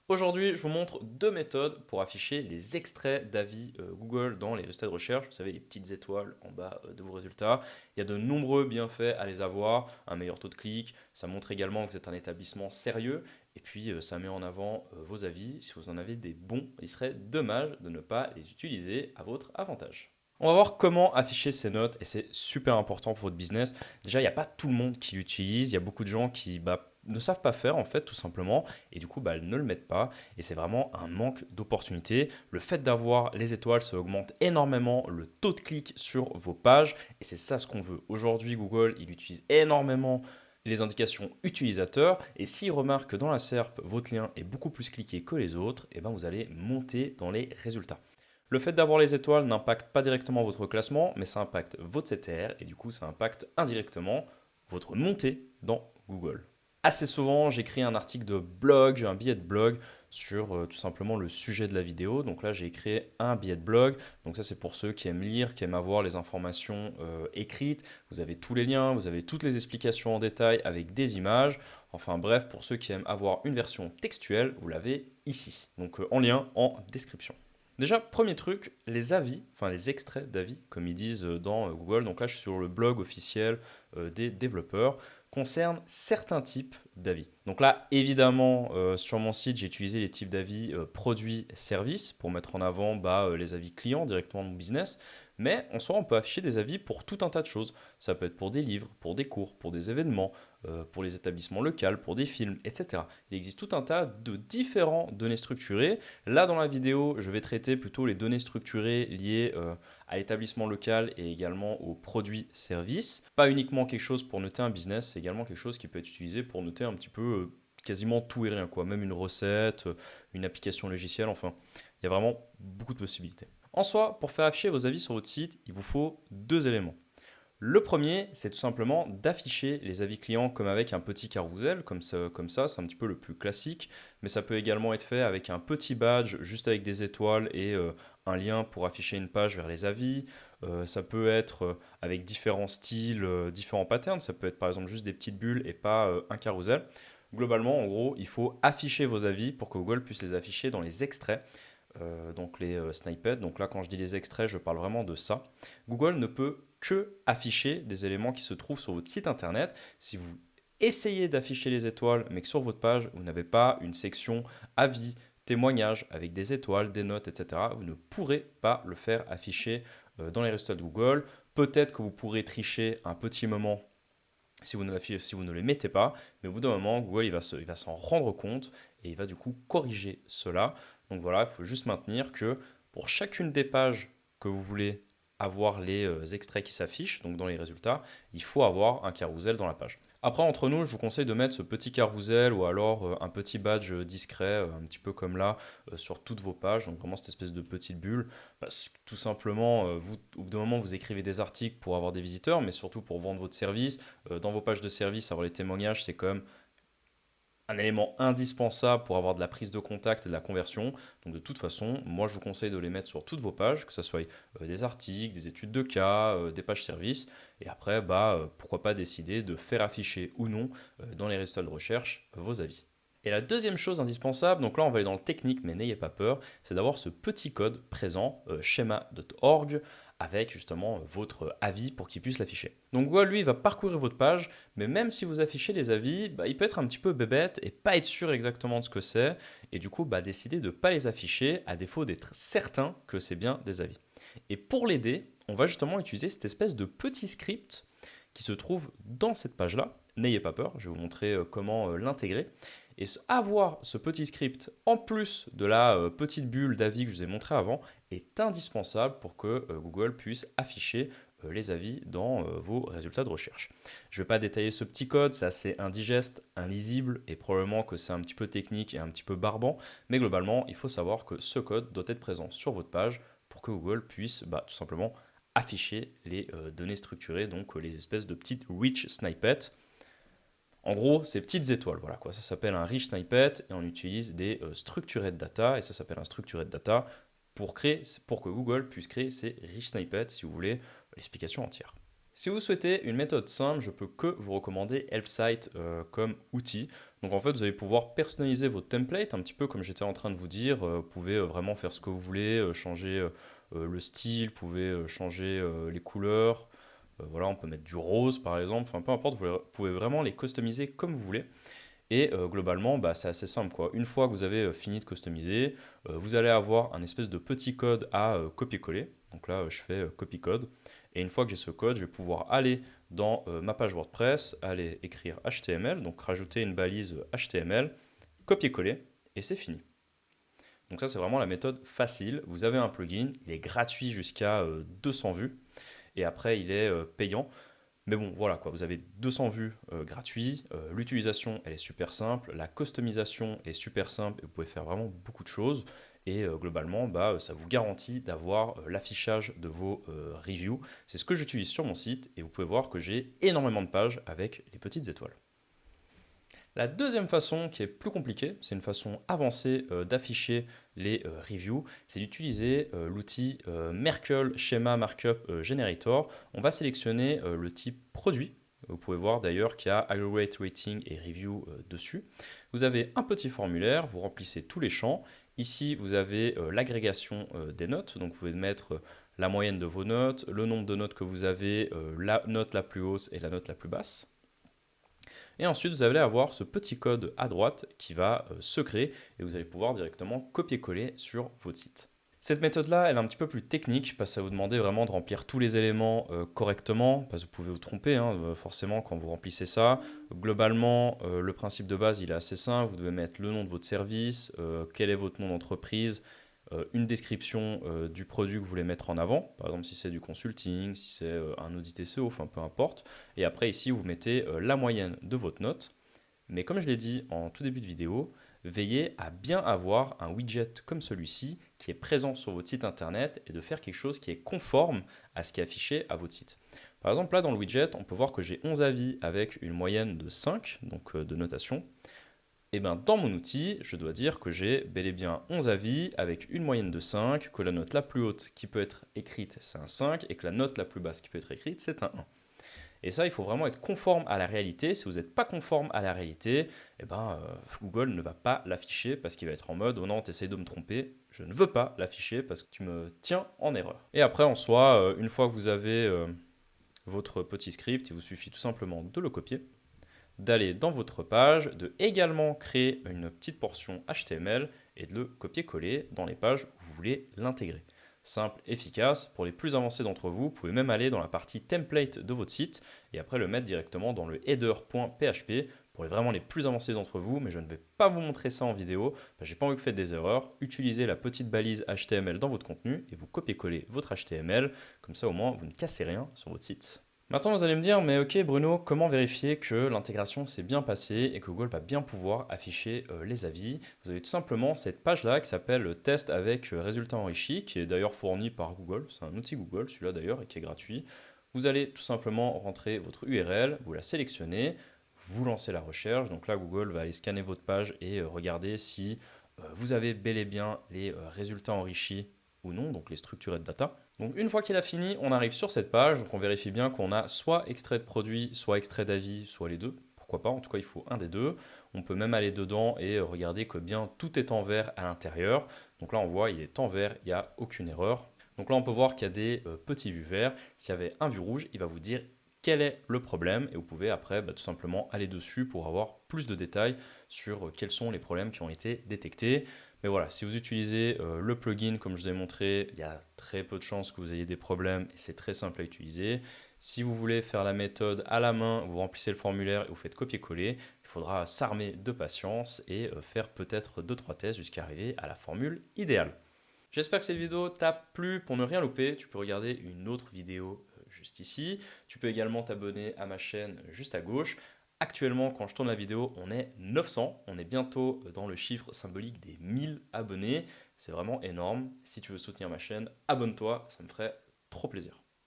Aujourd'hui, je vous montre deux méthodes pour afficher les extraits d'avis Google dans les résultats de recherche. Vous savez, les petites étoiles en bas de vos résultats. Il y a de nombreux bienfaits à les avoir. Un meilleur taux de clic, ça montre également que vous êtes un établissement sérieux. Et puis, ça met en avant vos avis. Si vous en avez des bons, il serait dommage de ne pas les utiliser à votre avantage. On va voir comment afficher ces notes et c'est super important pour votre business. Déjà, il n'y a pas tout le monde qui l'utilise. Il y a beaucoup de gens qui ne savent pas faire en fait tout simplement et du coup ne le mettent pas et c'est vraiment un manque d'opportunité. Le fait d'avoir les étoiles, ça augmente énormément le taux de clic sur vos pages et c'est ça ce qu'on veut. Aujourd'hui, Google, il utilise énormément les indications utilisateurs et s'il remarque que dans la SERP, votre lien est beaucoup plus cliqué que les autres, et vous allez monter dans les résultats. Le fait d'avoir les étoiles n'impacte pas directement votre classement, mais ça impacte votre CTR et du coup ça impacte indirectement votre montée dans Google. Assez souvent, j'écris un article de blog, un billet de blog sur tout simplement le sujet de la vidéo. Donc là, j'ai écrit un billet de blog. Donc ça, c'est pour ceux qui aiment lire, qui aiment avoir les informations écrites. Vous avez tous les liens, vous avez toutes les explications en détail avec des images. Enfin bref, pour ceux qui aiment avoir une version textuelle, vous l'avez ici. Donc en lien en description. Déjà, premier truc, les avis, enfin les extraits d'avis, comme ils disent dans Google. Donc là, je suis sur le blog officiel des développeurs, concernent certains types d'avis. Donc là, évidemment, sur mon site, j'ai utilisé les types d'avis produits-services pour mettre en avant les avis clients directement de mon business. Mais en soi, on peut afficher des avis pour tout un tas de choses. Ça peut être pour des livres, pour des cours, pour des événements, pour les établissements locaux, pour des films, etc. Il existe tout un tas de différentes données structurées. Là, dans la vidéo, je vais traiter plutôt les données structurées liées à l'établissement local et également aux produits-services. Pas uniquement quelque chose pour noter un business, c'est également quelque chose qui peut être utilisé pour noter un petit peu quasiment tout et rien, quoi. Même une recette, une application logicielle, enfin, il y a vraiment beaucoup de possibilités. En soi, pour faire afficher vos avis sur votre site, il vous faut deux éléments. Le premier, c'est tout simplement d'afficher les avis clients comme avec un petit carrousel, comme ça, c'est un petit peu le plus classique, mais ça peut également être fait avec un petit badge juste avec des étoiles et un lien pour afficher une page vers les avis. Ça peut être avec différents styles, différents patterns, ça peut être par exemple juste des petites bulles et pas un carrousel. Globalement, en gros, il faut afficher vos avis pour que Google puisse les afficher dans les extraits, donc les snippets. Donc là, quand je dis les extraits, je parle vraiment de ça. Google ne peut que afficher des éléments qui se trouvent sur votre site internet. Si vous essayez d'afficher les étoiles, mais que sur votre page, vous n'avez pas une section avis, témoignages avec des étoiles, des notes, etc., vous ne pourrez pas le faire afficher dans les résultats de Google. Peut-être que vous pourrez tricher un petit moment si vous ne les mettez pas, mais au bout d'un moment, Google il va s'en rendre compte et il va du coup corriger cela. Donc voilà, il faut juste maintenir que pour chacune des pages que vous voulez avoir les extraits qui s'affichent, donc dans les résultats, il faut avoir un carrousel dans la page. Après, entre nous, je vous conseille de mettre ce petit carrousel ou alors un petit badge discret, un petit peu comme là, sur toutes vos pages. Donc vraiment cette espèce de petite bulle. Parce que tout simplement, vous, au bout d'un moment, vous écrivez des articles pour avoir des visiteurs, mais surtout pour vendre votre service. Dans vos pages de service, avoir les témoignages, c'est quand même un élément indispensable pour avoir de la prise de contact et de la conversion. Donc de toute façon, moi je vous conseille de les mettre sur toutes vos pages, que ce soit des articles, des études de cas, des pages services. Et après, pourquoi pas décider de faire afficher ou non dans les résultats de recherche vos avis. Et la deuxième chose indispensable, donc là on va aller dans le technique, mais n'ayez pas peur, c'est d'avoir ce petit code présent, schema.org, avec justement votre avis pour qu'il puisse l'afficher. Donc Google, lui, il va parcourir votre page, mais même si vous affichez les avis, il peut être un petit peu bébête et pas être sûr exactement de ce que c'est, et du coup décider de ne pas les afficher à défaut d'être certain que c'est bien des avis. Et pour l'aider, on va justement utiliser cette espèce de petit script qui se trouve dans cette page-là. N'ayez pas peur, je vais vous montrer comment l'intégrer. Et avoir ce petit script en plus de la petite bulle d'avis que je vous ai montré avant est indispensable pour que Google puisse afficher les avis dans vos résultats de recherche. Je ne vais pas détailler ce petit code, c'est assez indigeste, illisible et probablement que c'est un petit peu technique et un petit peu barbant, mais globalement, il faut savoir que ce code doit être présent sur votre page pour que Google puisse tout simplement afficher les données structurées, donc les espèces de petites rich snippets. En gros, ces petites étoiles, voilà quoi, ça s'appelle un rich snippet et on utilise des structured data et ça s'appelle un structured data pour que Google puisse créer ces rich snippets si vous voulez l'explication entière. Si vous souhaitez une méthode simple, je peux que vous recommander Helpsite comme outil. Donc en fait, vous allez pouvoir personnaliser votre template, un petit peu comme j'étais en train de vous dire. Vous pouvez vraiment faire ce que vous voulez, changer le style, vous pouvez changer les couleurs. Voilà, on peut mettre du rose par exemple. Enfin, peu importe, vous pouvez vraiment les customiser comme vous voulez. Et globalement, bah, c'est assez simple, quoi. Une fois que vous avez fini de customiser, vous allez avoir un espèce de petit code à copier-coller. Donc là, je fais copy-code. Et une fois que j'ai ce code, je vais pouvoir aller dans ma page WordPress, aller écrire HTML, donc rajouter une balise HTML, copier-coller, et c'est fini. Donc ça, c'est vraiment la méthode facile. Vous avez un plugin, il est gratuit jusqu'à 200 vues, et après, il est payant. Mais bon, voilà quoi, vous avez 200 vues gratuits, l'utilisation elle est super simple, la customisation est super simple et vous pouvez faire vraiment beaucoup de choses. Et globalement, bah, ça vous garantit d'avoir l'affichage de vos reviews. C'est ce que j'utilise sur mon site et vous pouvez voir que j'ai énormément de pages avec les petites étoiles. La deuxième façon, qui est plus compliquée, c'est une façon avancée d'afficher les reviews, c'est d'utiliser l'outil Merkle Schema Markup Generator. On va sélectionner le type produit. Vous pouvez voir d'ailleurs qu'il y a Aggregate Rating et Review dessus. Vous avez un petit formulaire, vous remplissez tous les champs. Ici, vous avez l'agrégation des notes, donc vous pouvez mettre la moyenne de vos notes, le nombre de notes que vous avez, la note la plus haute et la note la plus basse. Et ensuite, vous allez avoir ce petit code à droite qui va se créer et vous allez pouvoir directement copier-coller sur votre site. Cette méthode-là, elle est un petit peu plus technique parce que ça va vous demander vraiment de remplir tous les éléments correctement, parce que vous pouvez vous tromper forcément quand vous remplissez ça. Globalement, le principe de base, il est assez simple. Vous devez mettre le nom de votre service, quel est votre nom d'entreprise, une description du produit que vous voulez mettre en avant, par exemple si c'est du consulting, si c'est un audit SEO, enfin peu importe. Et après ici, vous mettez la moyenne de votre note. Mais comme je l'ai dit en tout début de vidéo, veillez à bien avoir un widget comme celui-ci qui est présent sur votre site internet et de faire quelque chose qui est conforme à ce qui est affiché à votre site. Par exemple, là dans le widget, on peut voir que j'ai 11 avis avec une moyenne de 5, donc de notation. Et bien dans mon outil, je dois dire que j'ai bel et bien 11 avis avec une moyenne de 5, que la note la plus haute qui peut être écrite c'est un 5 et que la note la plus basse qui peut être écrite c'est un 1. Et ça, il faut vraiment être conforme à la réalité. Si vous n'êtes pas conforme à la réalité, eh ben, Google ne va pas l'afficher parce qu'il va être en mode « Oh non, tu essaies de me tromper, je ne veux pas l'afficher parce que tu me tiens en erreur. » Et après, en soi, une fois que vous avez votre petit script, il vous suffit tout simplement de le copier, d'aller dans votre page, de également créer une petite portion HTML et de le copier-coller dans les pages où vous voulez l'intégrer. Simple, efficace. Pour les plus avancés d'entre vous, vous pouvez même aller dans la partie template de votre site et après le mettre directement dans le header.php. Pour vraiment les plus avancés d'entre vous, mais je ne vais pas vous montrer ça en vidéo, j'ai pas envie que vous faites des erreurs. Utilisez la petite balise HTML dans votre contenu et vous copiez-collez votre HTML. Comme ça, au moins, vous ne cassez rien sur votre site. Maintenant, vous allez me dire, mais ok Bruno, comment vérifier que l'intégration s'est bien passée et que Google va bien pouvoir afficher les avis? Vous avez tout simplement cette page-là qui s'appelle Test avec résultats enrichis, qui est d'ailleurs fourni par Google. C'est un outil Google, celui-là d'ailleurs, et qui est gratuit. Vous allez tout simplement rentrer votre URL, vous la sélectionnez, vous lancez la recherche. Donc là, Google va aller scanner votre page et regarder si vous avez bel et bien les résultats enrichis ou non, donc les structurés de data. Donc une fois qu'il a fini, on arrive sur cette page, donc on vérifie bien qu'on a soit extrait de produit, soit extrait d'avis, soit les deux. Pourquoi pas, en tout cas il faut un des deux. On peut même aller dedans et regarder que bien tout est en vert à l'intérieur. Donc là on voit il est en vert, il n'y a aucune erreur. Donc là on peut voir qu'il y a des petits vues verts. S'il y avait un vue rouge, il va vous dire quel est le problème et vous pouvez après tout simplement aller dessus pour avoir plus de détails sur quels sont les problèmes qui ont été détectés. Mais voilà, si vous utilisez le plugin comme je vous ai montré, il y a très peu de chances que vous ayez des problèmes et c'est très simple à utiliser. Si vous voulez faire la méthode à la main, vous remplissez le formulaire et vous faites copier-coller, il faudra s'armer de patience et faire peut-être 2-3 tests jusqu'à arriver à la formule idéale. J'espère que cette vidéo t'a plu. Pour ne rien louper, tu peux regarder une autre vidéo juste ici. Tu peux également t'abonner à ma chaîne juste à gauche. Actuellement, quand je tourne la vidéo, on est 900. On est bientôt dans le chiffre symbolique des 1000 abonnés. C'est vraiment énorme. Si tu veux soutenir ma chaîne, abonne-toi, ça me ferait trop plaisir.